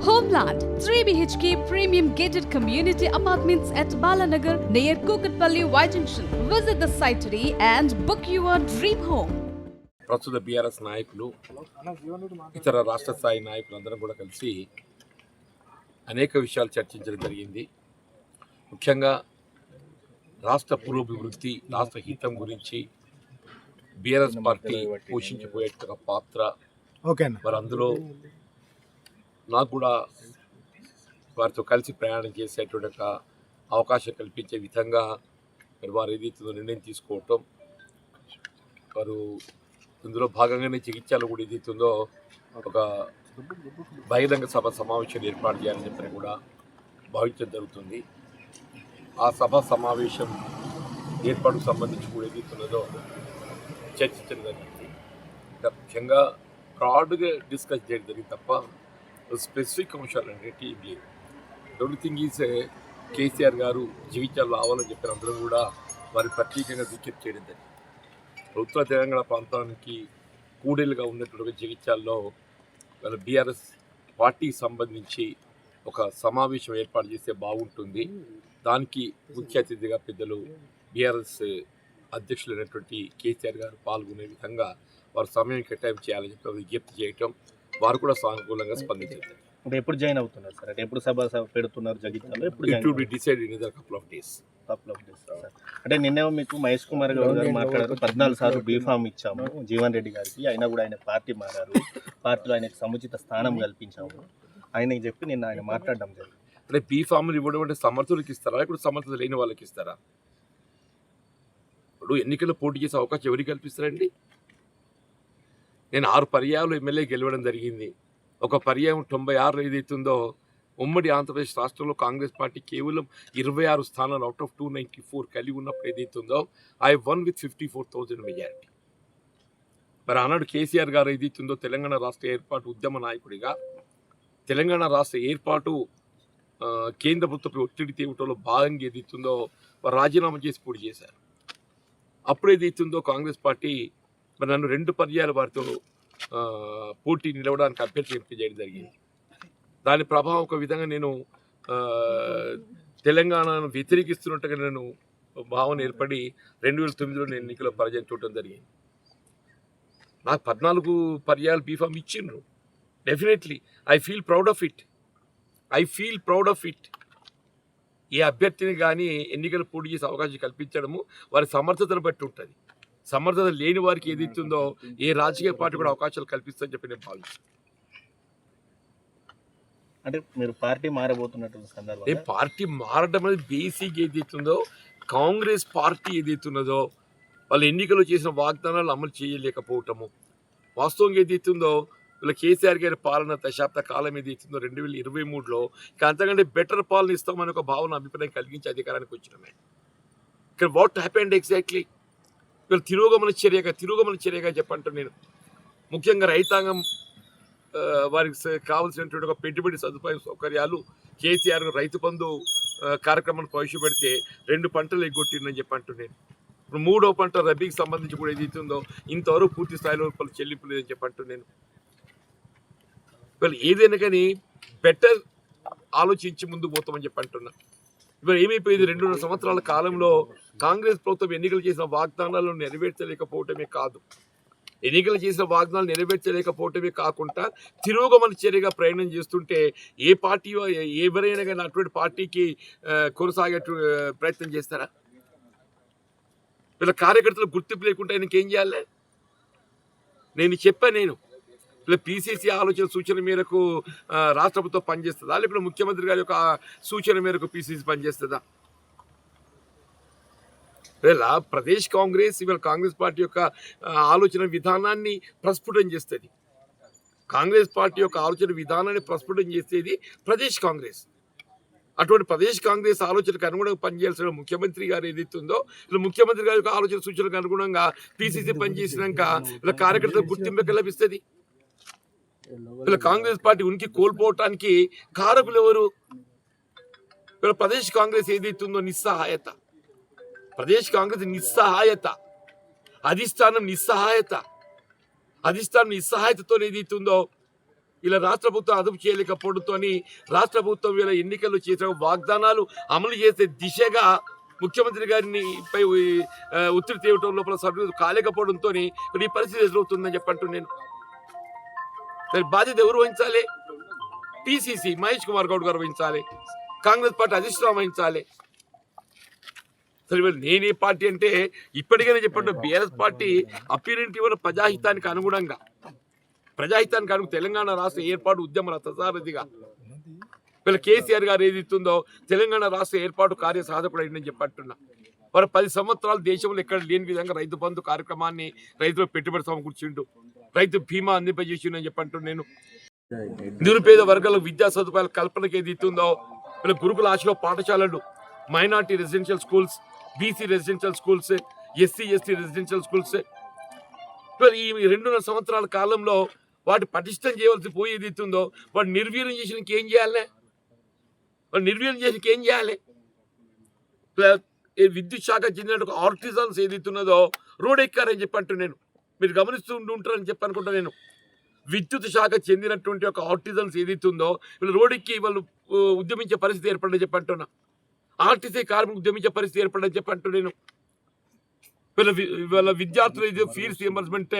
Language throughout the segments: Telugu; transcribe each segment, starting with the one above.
Homeland 3 BHK premium gated community apartments at Balanagar near Kukatpalli Y Junction. Visit the site today and book your dream home. ప్రస్తుత బీఆర్ఎస్ నాయకులు ఇతర రాష్ట్ర స్థాయి నాయకులందరం కూడా కలిసి అనేక విషయాలు చర్చించడం జరిగింది. ముఖ్యంగా రాష్ట్ర పురోభివృద్ధి, రాష్ట్ర హితం గురించి బీఆర్ఎస్ పార్టీ పోషించబోయే పాత్ర, మరి అందులో నాకు కూడా వారితో కలిసి ప్రయాణం చేసేటువంటి ఒక అవకాశం కల్పించే విధంగా మరి వారు ఏదైతుందో నిర్ణయం తీసుకోవటం, వారు ఇందులో భాగంగానే చికిత్సలు కూడా ఏదైతుందో ఒక బహిరంగ సభ సమావేశం ఏర్పాటు చేయాలని చెప్పని కూడా భావించడం జరుగుతుంది. ఆ సభ సమావేశం ఏర్పాటుకు సంబంధించి కూడా ఏదైతున్నదో చర్చించడం జరిగింది. ముఖ్యంగా బ్రాడ్గా డిస్కస్ చేయడం జరిగింది తప్ప స్పెసిఫిక్ అంశాలు అనేవి ఏం లేవు. ఎవ్రీథింగ్ ఈజ్ కేసీఆర్ గారు జీవితాలు రావాలని చెప్పిన అందరూ కూడా వారి ప్రత్యేకంగా విజ్ఞప్తి చేయడం జరిగింది. ఉత్తర తెలంగాణ ప్రాంతానికి కూడేలుగా ఉన్నటువంటి జగిత్యాల్లో వాళ్ళ బీఆర్ఎస్ పార్టీకి సంబంధించి ఒక సమావేశం ఏర్పాటు చేస్తే బాగుంటుంది. దానికి ముఖ్య అతిథిగా పెద్దలు బీఆర్ఎస్ అధ్యక్షులైనటువంటి కేసీఆర్ గారు పాల్గొనే విధంగా వారు సమయం కేటాయింపు చేయాలని చెప్పి విజ్ఞప్తి చేయటం, వారు కూడా సానుకూలంగా స్పందించారు. అంటే ఎప్పుడు జాయిన్ అవుతున్నారు సార్? అంటే ఎప్పుడు సభ పెడుతున్నారు జగిత్యాలలో? ఎప్పుడు it will be decided in a couple of days. Sir అంటే నిన్నే మీకు మహేష్ కుమార్ గౌడ్ గారు మాట్లాడారు, 14 సార్లు బీఫామ్ ఇచ్చాము జీవన్ రెడ్డి గారికి, అయినా కూడా ఆయన పార్టీ మారారు, పార్టీలో ఆయనకు సముచిత స్థానం కల్పించాము ఆయనకి చెప్పి నిన్న ఆయన మాట్లాడడం జరిగింది. అంటే బీఫామ్లు ఇవ్వడం అంటే సమర్థులకు ఇస్తారా, ఇప్పుడు సమర్థత లేని వాళ్ళకి ఇస్తారా? ఇప్పుడు ఎన్నికల్లో పోటీ చేసే అవకాశం ఎవరికి కల్పిస్తారండి? నేను 6 పర్యాయాలు ఎమ్మెల్యే గెలవడం జరిగింది. ఒక పర్యాయం 96 ఏదైతుందో ఉమ్మడి ఆంధ్రప్రదేశ్ రాష్ట్రంలో కాంగ్రెస్ పార్టీ కేవలం 26 స్థానాలు అవుట్ ఆఫ్ 294 కలిగి ఉన్నప్పుడు ఏదైతుందో ఐ వన్ విత్ 54,000 మెజారిటీ. మరి ఆనాడు కేసీఆర్ గారు ఏదైతుందో తెలంగాణ రాష్ట్ర ఏర్పాటు ఉద్యమ నాయకుడిగా తెలంగాణ రాష్ట్ర ఏర్పాటు కేంద్ర ప్రభుత్వ ఒత్తిడి తేవటంలో భాగంగా ఏదైతుందో వారు రాజీనామా చేసి పోటీ చేశారు. అప్పుడు ఏదైతుందో కాంగ్రెస్ పార్టీ మరి నన్ను 2 పర్యాయాలు వారితో పోటీ నిలవడానికి అభ్యర్థి ఎంపిక చేయడం జరిగింది. దాని ప్రభావం ఒక విధంగా నేను తెలంగాణను వ్యతిరేకిస్తున్నట్టుగా నేను భావన ఏర్పడి 2009లో నేను ఎన్నికల పరాజయం చూడటం జరిగింది. నాకు 14 పర్యాయాలు బీఫామ్ ఇచ్చిండ్రు. Definitely I feel proud of it. ఏ అభ్యర్థిని కానీ ఎన్నికలు పోటీ చేసే అవకాశం కల్పించడము వారి సమర్థతను బట్టి ఉంటుంది. సమర్థత లేని వారికి ఏదైతుందో ఏ రాజకీయ పార్టీ కూడా అవకాశాలు కల్పిస్తుందని చెప్పి నేను భావిస్తాను. అంటే మీరు పార్టీ మారబోతున్నటువంటి సందర్భంలో పార్టీ మారడం అనేది బేసిక్ ఏదైతుందో కాంగ్రెస్ పార్టీ ఏదైతున్నదో వాళ్ళు ఎన్నికలు చేసిన వాగ్దానాలు అమలు చేయలేకపోవటము, వాస్తవంగా ఏదైతుందో వీళ్ళ కేసీఆర్ గారి పాలన దశాబ్ద కాలం ఏదైతుందో 2023లో ఇక అంతకంటే బెటర్ పాలన ఇస్తామని ఒక భావన అభిప్రాయం కలిగించి అధికారానికి వచ్చినమే. ఇక్కడ వాట్ హ్యాపెండ్ ఎగ్జాక్ట్లీ వీళ్ళు తిరోగమన చర్యగా చెప్పంటాను నేను. ముఖ్యంగా రైతాంగం వారికి కావాల్సినటువంటి ఒక పెట్టుబడి సౌకర్యాలు కేసీఆర్ రైతు బంధు కార్యక్రమాన్ని ప్రవేశపెడితే 2 పంటలు ఎగ్గొట్టిందని చెప్పంటాను నేను. ఇప్పుడు 3వ పంట రబీకి సంబంధించి కూడా ఏదైతుందో ఇంతవరకు పూర్తి స్థాయిలో చెల్లింపు లేదని చెప్పంటాను నేను. వీళ్ళు ఏదైనా కానీ బెటర్ ఆలోచించి ముందుకు పోతామని చెప్పంటున్నా. ఇప్పుడు ఏమైపోయింది, 2.5 సంవత్సరాల కాలంలో కాంగ్రెస్ ప్రభుత్వం ఎన్నికలు చేసిన వాగ్దానాలను నెరవేర్చలేకపోవటమే కాకుండా తిరోగమన చర్యగా ప్రయాణం చేస్తుంటే ఏ పార్టీ ఎవరైనా కానీ అటువంటి పార్టీకి కొనసాగే ప్రయత్నం చేస్తారా? వీళ్ళ కార్యకర్తలు గుర్తింపు లేకుండా ఆయనకి ఏం చేయాలి? నేను ఇలా పీసీసీ ఆలోచన సూచన మేరకు రాష్ట్ర ప్రభుత్వం పనిచేస్తుందా, లేకపోతే ముఖ్యమంత్రి గారి యొక్క సూచన మేరకు పీసీసీ పనిచేస్తుందా? ఇలా ప్రదేశ్ కాంగ్రెస్ ఇవాళ కాంగ్రెస్ పార్టీ యొక్క ఆలోచన విధానాన్ని ప్రస్ఫుటం చేస్తుంది. కాంగ్రెస్ పార్టీ యొక్క ఆలోచన విధానాన్ని ప్రస్ఫుటం చేసేది ప్రదేశ్ కాంగ్రెస్. అటువంటి ప్రదేశ్ కాంగ్రెస్ ఆలోచనకు అనుగుణంగా పనిచేయాల్సిన ముఖ్యమంత్రి గారు ఏదైతుందో ఇలా ముఖ్యమంత్రి గారి యొక్క ఆలోచన సూచనకు అనుగుణంగా పీసీసీ పనిచేసినాక ఇలా కార్యకర్తలకు గుర్తింపు లభిస్తుంది. ఇలా కాంగ్రెస్ పార్టీ ఉనికి కోల్పోవటానికి కారకులు ఎవరు? ఇలా ప్రదేశ్ కాంగ్రెస్ ఏదైతుందో నిస్సహాయత, అధిష్టానం నిస్సహాయతతో ఏదైతుందో ఇలా రాష్ట్ర ప్రభుత్వం అదుపు చేయలేకపోవడంతో రాష్ట్ర ప్రభుత్వం వీళ్ళ ఎన్నికల్లో చేసిన వాగ్దానాలు అమలు చేసే దిశగా ముఖ్యమంత్రి గారిని పై ఒత్తిడి తేవటం లోపల సభ్యులు కాలేకపోవడంతో ఈ పరిస్థితి ఎదురవుతుందని చెప్పంటూ నేను బాధ్యత ఎవరు వహించాలి? పిసిసి మహేష్ కుమార్ గౌడ్ గారు వహించాలి, కాంగ్రెస్ పార్టీ అధిష్టానం వహించాలి. సరే నేనే పార్టీ అంటే ఇప్పటికైనా చెప్పండి, బీఆర్ఎస్ పార్టీ అపీరెంట్ ఇవ్వన ప్రజాహితానికి అనుగుణంగా తెలంగాణ రాష్ట్ర ఏర్పాటు ఉద్యమ రథసారథిగా వీళ్ళ కేసీఆర్ గారు ఏది ఇస్తుందో తెలంగాణ రాష్ట్ర ఏర్పాటు కార్య సాధకుడు అయిందని చెప్పంటున్నా. వారు 10 సంవత్సరాలు దేశంలో ఎక్కడ లేని విధంగా రైతు బంధు కార్యక్రమాన్ని రైతుల పెట్టుబడి సమకూర్చిండు, రైతు బీమా అందింపజేసిండు అని చెప్పంటూ నేను. నిరుపేద వర్గాలకు విద్యా సదుపాయాల కల్పనకి ఏది ఇస్తుందో వీళ్ళ గురుకుల ఆశలో పాఠశాలలు, minority residential schools, BC residential schools, SC ST residential schools ఈ 2.5 సంవత్సరాల కాలంలో వాటి పటిష్టం చేయవలసి పోయేది ఇస్తుందో వాడు నిర్వీర్యం చేసిన ఏం చేయాలి? విద్యుత్ శాఖ చెందిన ఆర్టిజన్స్ ఏదైతున్నదో రోడ్ ఎక్కారని చెప్పంటూ నేను, మీరు గమనిస్తూ ఉంటారని చెప్పనుకుంటా నేను. విద్యుత్ శాఖ చెందినటువంటి ఒక ఆర్టిజన్స్ ఏదైతుందో వీళ్ళు రోడ్ ఎక్కి వాళ్ళు ఉద్యమించే పరిస్థితి ఏర్పడని చెప్పంటున్నా. ఆర్టీసీ కార్మికులు ఉద్యమించే పరిస్థితి ఏర్పడని చెప్పంటూ నేను. వీళ్ళ విద్యార్థులు ఇది ఫీజు రియంబర్స్మెంట్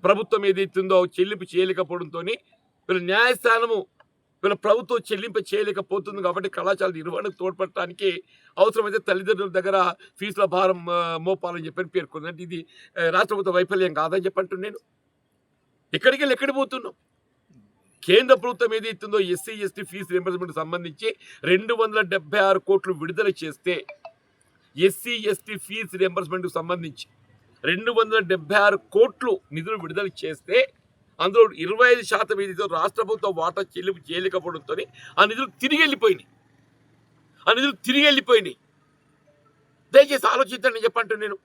ప్రభుత్వం ఏదైతుందో చెల్లింపు చేయలేకపోవడంతో వీళ్ళ న్యాయస్థానము వీళ్ళ ప్రభుత్వం చెల్లింపు చేయలేకపోతుంది. కాబట్టి కళాశాల నిర్వహణకు తోడ్పడటానికి అవసరమైతే తల్లిదండ్రుల దగ్గర ఫీజుల భారం మోపాలని చెప్పని పేర్కొంది. అంటే ఇది రాష్ట్ర ప్రభుత్వ వైఫల్యం కాదని చెప్పంటూ నేను. ఎక్కడికి పోతున్నాం? కేంద్ర ప్రభుత్వం ఏదైతుందో ఎస్సీ ఎస్టీ ఫీజు రియంబర్స్మెంట్ సంబంధించి 276 కోట్లు విడుదల చేస్తే, ఎస్సీ ఎస్టీ ఫీజు రియంబర్స్మెంట్కి సంబంధించి 276 కోట్లు నిధులు విడుదల చేస్తే అందులో 25% ఏదైతే రాష్ట్ర ప్రభుత్వం వాటా చెల్లింపు చేయలేకపోవడంతో ఆ నిధులు తిరిగి వెళ్ళిపోయినాయి. దయచేసి ఆలోచించండి చెప్పంటూ నేను.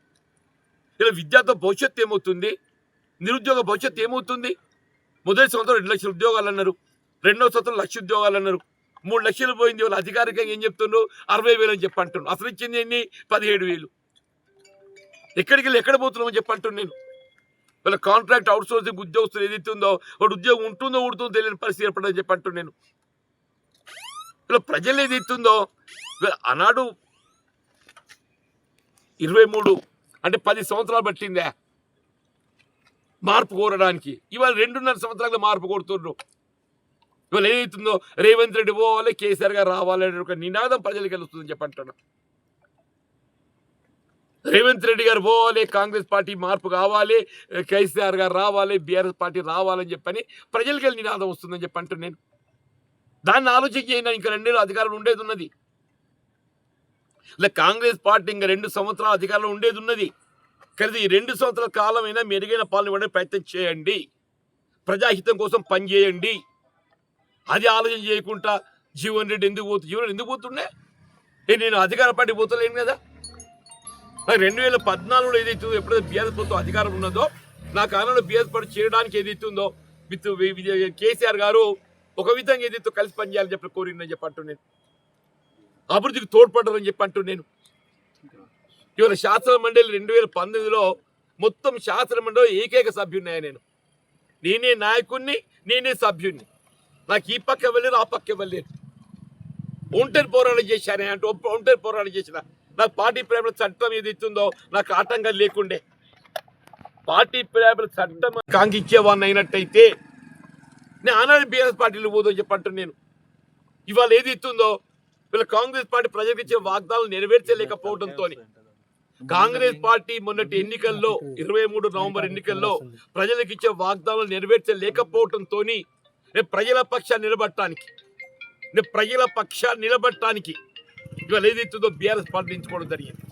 ఇలా విద్యార్థుల భవిష్యత్తు ఏమవుతుంది? నిరుద్యోగ భవిష్యత్తు ఏమవుతుంది? మొదటి సంవత్సరం 2 లక్షల ఉద్యోగాలు అన్నారు, 2వ సంవత్సరం 1 లక్ష ఉద్యోగాలు అన్నారు, 3 లక్షలు పోయింది. వాళ్ళు అధికారికంగా ఏం చెప్తున్నారు? 60,000 అని చెప్పంటున్నారు. అసలు ఇచ్చింది ఎన్ని? 17,000. ఎక్కడ పోతున్నామని చెప్పంటున్నాను నేను. వీళ్ళ కాంట్రాక్ట్ అవుట్సోర్సింగ్ ఉద్యోగస్తులు ఏదైతే ఉందో వాడు ఉద్యోగం ఉంటుందో తెలియని పరిస్థితి ఏర్పడని చెప్పంటున్నాను నేను. వీళ్ళ ప్రజలు ఏదైతుందో ఆనాడు 23 అంటే 10 సంవత్సరాలు పట్టిందే మార్పు కోరడానికి. ఇవాళ 2.5 సంవత్సరాలుగా మార్పు కోరుతున్నారు. ఇవాళ ఏదైతుందో రేవంత్ రెడ్డి పోవాలి, కేసీఆర్ గారు రావాలి అనే ఒక నినాదం ప్రజలకు వెళ్తుందని చెప్పంటున్నా. రేవంత్ రెడ్డి గారు పోవాలి, కాంగ్రెస్ పార్టీ మార్పు కావాలి, కేసీఆర్ గారు రావాలి, బీఆర్ఎస్ పార్టీ రావాలని చెప్పని ప్రజలకి వెళ్ళి నినాదం వస్తుందని చెప్పంటూ నేను. దాన్ని ఆలోచన చేయండి. ఇంకా 2 ఏళ్ళు అధికారంలో ఉండేది ఉన్నది. ఇలా కాంగ్రెస్ పార్టీ ఇంకా 2 సంవత్సరాల అధికారంలో ఉండేది ఉన్నది. కానీ ఈ 2 సంవత్సరాల కాలమైనా మెరుగైన పాలన ఇవ్వడానికి ప్రయత్నం చేయండి, ప్రజాహితం కోసం పనిచేయండి. అది ఆలోచన చేయకుండా జీవన్ రెడ్డి ఎందుకు పోతుండే? నేను అధికార పార్టీ పోతలేను కదా. 2014లో ఏదైతే ఎప్పుడైతే బీఆర్ఎస్ ప్రభుత్వం అధికారం ఉన్నదో నా కాలంలో బీఆర్ఎస్ పార్టీ చేయడానికి ఏదైతే ఉందో కేసీఆర్ గారు ఒక విధంగా ఏదైతే కలిసి పనిచేయాలని చెప్పి కోరిందని చెప్పంటూ నేను. అభివృద్ధికి తోడ్పడ్డారని చెప్పంటూ నేను. ఇవాళ శాసన మండలి 2019లో మొత్తం శాసన మండలి ఏకైక సభ్యున్నాయి. నేనే నాయకుడిని, నేనే సభ్యుడిని. నాకు ఈ పక్క వెళ్ళలేదు, ఆ పక్క వెళ్ళలేదు. ఒంటరి పోరాటం చేశానే అంటే ఒంటరి పోరాటం చేసిన. నాకు పార్టీ ప్రేమల చట్టం ఏది ఇస్తుందో నాకు ఆటంకం లేకుండే. పార్టీ ప్రేమల చట్టం కాంక్షించేవాడిని అయినట్టయితే నేను ఆనాడు బీఆర్ఎస్ పార్టీలో పోదని చెప్పంటాను నేను. ఇవాళ ఏది ఇస్తుందో వీళ్ళ కాంగ్రెస్ పార్టీ ప్రజలకు ఇచ్చే వాగ్దానాలు నెరవేర్చలేకపోవడంతో కాంగ్రెస్ పార్టీ మొన్నటి ఎన్నికల్లో 23 నవంబర్ ఎన్నికల్లో ప్రజలకు ఇచ్చే వాగ్దానాలు నెరవేర్చలేకపోవడంతో నేను ప్రజల పక్షాన్ని నిలబడటానికి ఇవాళ ఏదైతుందో బీఆర్ఎస్ పార్టీ ఎంచుకోవడం జరిగింది.